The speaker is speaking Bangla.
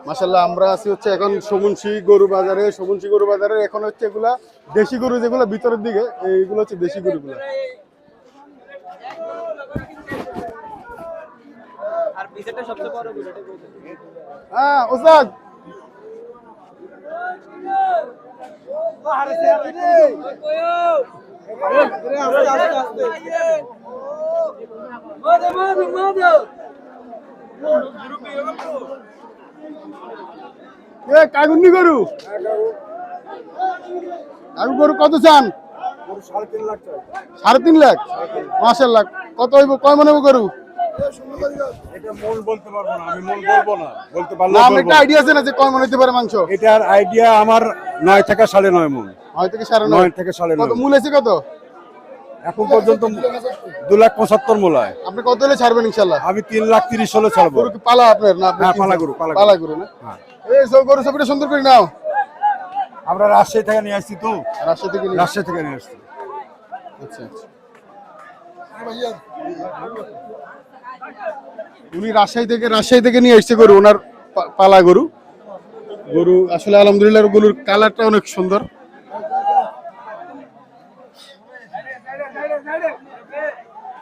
মাশাআল্লাহ আমরা আছি হচ্ছে এখন সমুন্সি গরু বাজারে। সমুন্সি গরু বাজারে এখন হচ্ছে এগুলা দেশি গরু, যেগুলো ভিতরের দিকে এইগুলো হচ্ছে দেশি গরুগুলো। আর পিছেরটা সবচেয়ে বড় গরু, এটা বলতে। হ্যাঁ ওস্তাদ, কাগুন্নি গরু, কাগু গরু কত চান? 3.5 লাখ। মাশাআল্লাহ, কত হইব, কয় মনে হইব গরু? এটা মন বলতে পারবো না, আমি মন বলবো না, বলতে পারলে না আমার একটা আইডিয়া আছে না যে কয় মনে হইতে পারে মাংস? এটার আইডিয়া আমার 9 থেকে 9.5 মন। 9 থেকে 9.5। 9 থেকে 9.5। কত মূল আছে কত? এখন পর্যন্ত 2,75,000 মূল হয়। আপনি কত হলে ছাড়বেন ইনশাআল্লাহ? আমি 3,30,000 হলে ছাড়বো। গরু কি পালা আপনার না? হ্যাঁ, পালা গরু, পালা গরু না? হ্যাঁ। এই সব গরু সবটা সুন্দর করে নাও। আমরা রাজশাহী থেকে নিয়ে আসছি তো। রাজশাহী থেকে নিয়ে আসছি। আচ্ছা আচ্ছা। উনি রাজশাহী থেকে নিয়ে এসেছে গরু, ওনার পালা গরু। গরু আসলে আলহামদুলিল্লাহ গরুর কালারটা অনেক সুন্দর।